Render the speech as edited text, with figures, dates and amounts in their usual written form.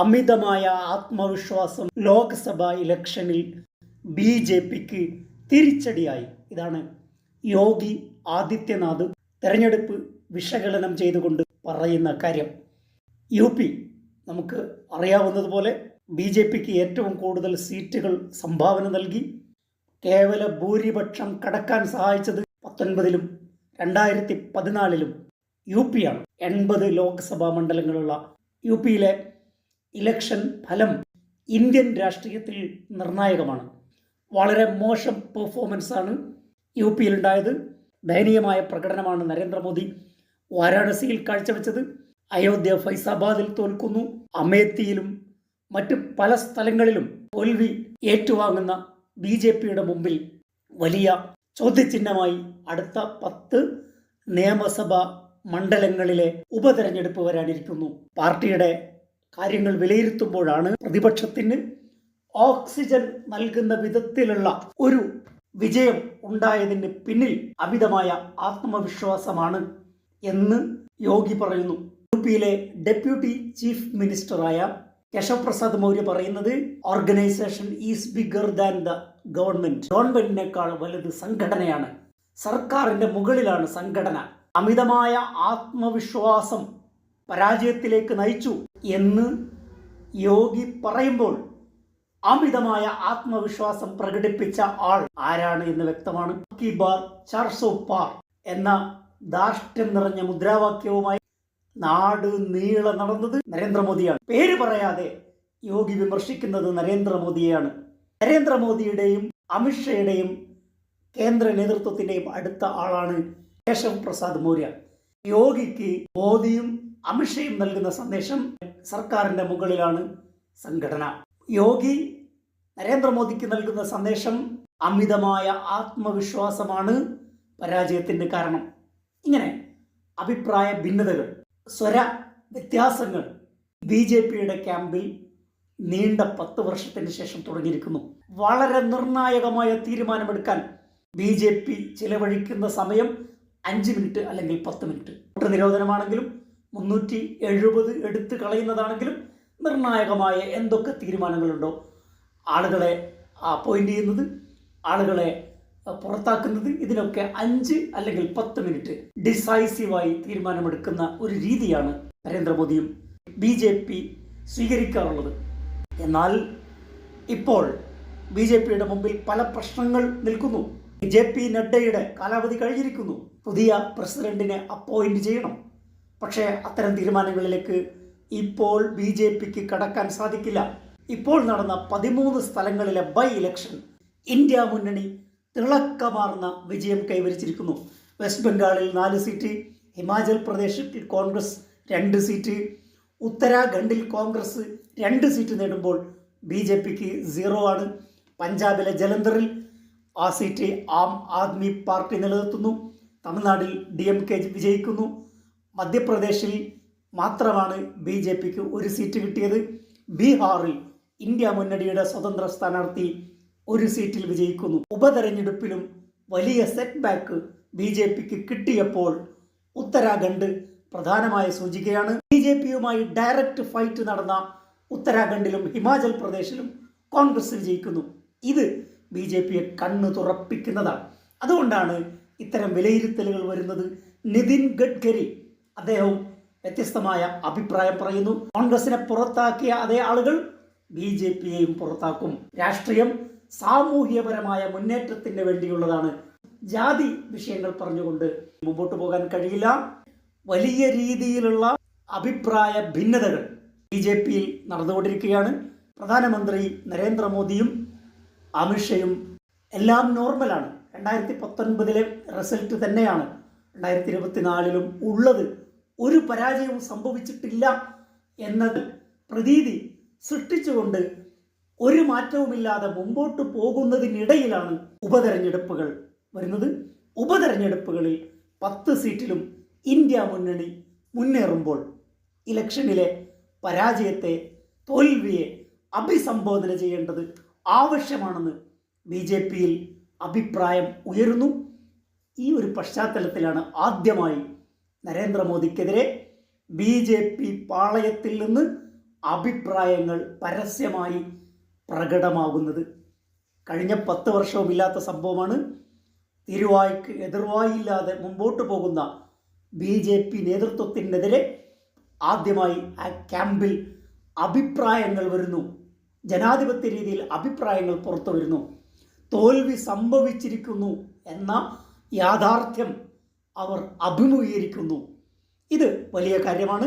അമിതമായ ആത്മവിശ്വാസം ലോക്സഭാ ഇലക്ഷനിൽ BJPക്ക് തിരിച്ചടിയായി. ഇതാണ് യോഗി ആദിത്യനാഥ് തെരഞ്ഞെടുപ്പ് വിശകലനം ചെയ്തുകൊണ്ട് പറയുന്ന കാര്യം. UP നമുക്ക് അറിയാവുന്നതുപോലെ BJPക്ക് ഏറ്റവും കൂടുതൽ സീറ്റുകൾ സംഭാവന നൽകി കേവല ഭൂരിപക്ഷം കടക്കാൻ സഹായിച്ചത് 19ലും 2014ലും UP ആണ്. 80 ലോക്സഭാ മണ്ഡലങ്ങളുള്ള UPയിലെ ഇലക്ഷൻ ഫലം ഇന്ത്യൻ രാഷ്ട്രീയത്തിൽ നിർണായകമാണ്. വളരെ മോശം പെർഫോമൻസാണ് UPയിൽ ഉണ്ടായത്. ദയനീയമായ പ്രകടനമാണ് നരേന്ദ്രമോദി വാരാണസിയിൽ കാഴ്ചവെച്ചത്. അയോധ്യ ഫൈസാബാദിൽ തോൽക്കുന്നു. അമേത്തിയിലും മറ്റ് പല സ്ഥലങ്ങളിലും തോൽവി ഏറ്റുവാങ്ങുന്ന BJPയുടെ മുമ്പിൽ വലിയ ചോദ്യചിഹ്നമായി അടുത്ത 10 നിയമസഭാ മണ്ഡലങ്ങളിലെ ഉപതെരഞ്ഞെടുപ്പ് വരാനിരിക്കുന്നു. പാർട്ടിയുടെ കാര്യങ്ങൾ വിലയിരുത്തുമ്പോഴാണ് പ്രതിപക്ഷത്തിന് ഓക്സിജൻ നൽകുന്ന വിധത്തിലുള്ള ഒരു വിജയം ഉണ്ടായതിന് പിന്നിൽ അമിതമായ ആത്മവിശ്വാസമാണ് എന്ന് യോഗി പറയുന്നു. UPയിലെ ഡെപ്യൂട്ടി ചീഫ് മിനിസ്റ്ററായ കേശവ് പ്രസാദ് മൗര്യ പറയുന്നത് organisation is bigger than the government. ഗവൺമെന്റിനേക്കാൾ വലുത് സംഘടനയാണ്, സർക്കാരിന്റെ മുകളിലാണ് സംഘടന. അമിതമായ ആത്മവിശ്വാസം പരാജയത്തിലേക്ക് നയിച്ചു എന്ന് യോഗി പറയുമ്പോൾ അമിതമായ ആത്മവിശ്വാസം പ്രകടിപ്പിച്ച ആൾ ആരാണ് എന്ന് വ്യക്തമാണ്. കി ബാർ 400 പാർ എന്ന ധാർഷ്ട്യം നിറഞ്ഞ മുദ്രാവാക്യവുമായി നാട് നീളെ നടന്നത് നരേന്ദ്രമോദിയാണ്. പേര് പറയാതെ യോഗി വിമർശിക്കുന്നത് നരേന്ദ്രമോദിയെയാണ്. നരേന്ദ്രമോദിയുടെയും അമിത്ഷയുടെയും കേന്ദ്ര നേതൃത്വത്തിന്റെയും അടുത്ത ആളാണ് കേശവ് പ്രസാദ് മൗര്യ. യോഗിക്ക് മോദിയും അമിത്ഷയും നൽകുന്ന സന്ദേശം സർക്കാരിന്റെ മുകളിലാണ് സംഘടന. യോഗി നരേന്ദ്രമോദിക്ക് നൽകുന്ന സന്ദേശം അമിതമായ ആത്മവിശ്വാസമാണ് പരാജയത്തിന് കാരണം. ഇങ്ങനെ അഭിപ്രായ ഭിന്നതകൾ, സ്വര വ്യത്യാസങ്ങൾ BJPയുടെ ക്യാമ്പിൽ നീണ്ട 10 വർഷത്തിന് ശേഷം തുടങ്ങിയിരിക്കുന്നു. വളരെ നിർണായകമായ തീരുമാനമെടുക്കാൻ BJP ചിലവഴിക്കുന്ന സമയം 5 മിനിറ്റ് അല്ലെങ്കിൽ 10 മിനിറ്റ്. വോട്ട് നിരോധനമാണെങ്കിലും 370 എടുത്തു കളയുന്നതാണെങ്കിലും നിർണായകമായ എന്തൊക്കെ തീരുമാനങ്ങളുണ്ടോ, ആളുകളെ അപ്പോയിന്റ് ചെയ്യുന്നത്, ആളുകളെ പുറത്താക്കുന്നത്, ഇതിനൊക്കെ 5 അല്ലെങ്കിൽ 10 മിനിറ്റ് ഡിസൈസീവായി തീരുമാനമെടുക്കുന്ന ഒരു രീതിയാണ് നരേന്ദ്രമോദിയും BJP സ്വീകരിക്കാറുള്ളത്. എന്നാൽ ഇപ്പോൾ BJPയുടെ മുമ്പിൽ പല പ്രശ്നങ്ങൾ നിൽക്കുന്നു. JP നഡ്ഡയുടെ കാലാവധി കഴിഞ്ഞിരിക്കുന്നു. പുതിയ പ്രസിഡന്റിനെ അപ്പോയിന്റ് ചെയ്യണം. പക്ഷേ അത്തരം തീരുമാനങ്ങളിലേക്ക് ഇപ്പോൾ BJPക്ക് കടക്കാൻ സാധിക്കില്ല. ഇപ്പോൾ നടന്ന 13 സ്ഥലങ്ങളിലെ ബൈ ഇലക്ഷൻ ഇന്ത്യ മുന്നണി തിളക്കമാർന്ന വിജയം കൈവരിച്ചിരിക്കുന്നു. വെസ്റ്റ് ബംഗാളിൽ 4 സീറ്റ്, ഹിമാചൽ പ്രദേശിൽ കോൺഗ്രസ് 2 സീറ്റ്, ഉത്തരാഖണ്ഡിൽ കോൺഗ്രസ് 2 സീറ്റ് നേടുമ്പോൾ BJPക്ക് 0 ആണ്. പഞ്ചാബിലെ ജലന്ധറിൽ ആ സീറ്റ് ആം ആദ്മി പാർട്ടി നിലനിർത്തുന്നു. തമിഴ്നാട്ടിൽ DMK വിജയിക്കുന്നു. മധ്യപ്രദേശിൽ മാത്രമാണ് BJPക്ക് 1 സീറ്റ് കിട്ടിയത്. ബീഹാറിൽ ഇന്ത്യ മുന്നണിയുടെ സ്വതന്ത്ര സ്ഥാനാർത്ഥി 1 സീറ്റിൽ വിജയിക്കുന്നു. ഉപതെരഞ്ഞെടുപ്പിലും വലിയ സെറ്റ് ബാക്ക് BJPക്ക് കിട്ടിയപ്പോൾ ഉത്തരാഖണ്ഡ് പ്രധാനമായ സൂചികയാണ്. BJPയുമായി ഡയറക്റ്റ് ഫൈറ്റ് നടന്ന ഉത്തരാഖണ്ഡിലും ഹിമാചൽ പ്രദേശിലും കോൺഗ്രസ് വിജയിക്കുന്നു. ഇത് BJPയെ കണ്ണു തുറപ്പിക്കുന്നതാണ്. അതുകൊണ്ടാണ് ഇത്തരം വിലയിരുത്തലുകൾ വരുന്നത്. നിതിൻ ഗഡ്കരി അദ്ദേഹവും വ്യത്യസ്തമായ അഭിപ്രായം പറയുന്നു. കോൺഗ്രസിനെ പുറത്താക്കിയ അതേ ആളുകൾ BJPയെയും പുറത്താക്കും. രാഷ്ട്രീയം സാമൂഹ്യപരമായ മുന്നേറ്റത്തിന് വേണ്ടിയുള്ളതാണ്. ജാതി വിഷയങ്ങൾ പറഞ്ഞുകൊണ്ട് മുമ്പോട്ട് പോകാൻ കഴിയില്ല. വലിയ രീതിയിലുള്ള അഭിപ്രായ ഭിന്നതകൾ BJPയിൽ നടന്നുകൊണ്ടിരിക്കുകയാണ്. പ്രധാനമന്ത്രി നരേന്ദ്രമോദിയും അമിത്ഷയും എല്ലാം നോർമലാണ്. 2019 റിസൾട്ട് തന്നെയാണ് 2024 ഉള്ളത്. ഒരു പരാജയവും സംഭവിച്ചിട്ടില്ല എന്നത് പ്രതീതി സൃഷ്ടിച്ചുകൊണ്ട് ഒരു മാറ്റവുമില്ലാതെ മുമ്പോട്ട് പോകുന്നതിനിടയിലാണ് ഉപതെരഞ്ഞെടുപ്പുകൾ വരുന്നത്. ഉപതെരഞ്ഞെടുപ്പുകളിൽ 10 സീറ്റിലും ഇന്ത്യ മുന്നണി മുന്നേറുമ്പോൾ ഇലക്ഷനിലെ പരാജയത്തെ, തോൽവിയെ അഭിസംബോധന ചെയ്യേണ്ടത് ആവശ്യമാണെന്ന് BJPയിൽ അഭിപ്രായം ഉയരുന്നു. ഈ ഒരു പശ്ചാത്തലത്തിലാണ് ആദ്യമായി നരേന്ദ്രമോദിക്കെതിരെ BJP പാളയത്തിൽ നിന്ന് അഭിപ്രായങ്ങൾ പരസ്യമായി പ്രകടമാകുന്നത്. കഴിഞ്ഞ 10 വർഷവുമില്ലാത്ത സംഭവമാണ്. തിരുവായ്ക്ക് എതിർവായില്ലാതെ മുമ്പോട്ട് പോകുന്ന BJP നേതൃത്വത്തിനെതിരെ ആദ്യമായി ആ ക്യാമ്പിൽ അഭിപ്രായങ്ങൾ വരുന്നു. ജനാധിപത്യ രീതിയിൽ അഭിപ്രായങ്ങൾ പുറത്തു വരുന്നു. തോൽവി സംഭവിച്ചിരിക്കുന്നു എന്ന യാഥാർത്ഥ്യം അവർ അഭിമുഖീകരിക്കുന്നു. ഇത് വലിയ കാര്യമാണ്.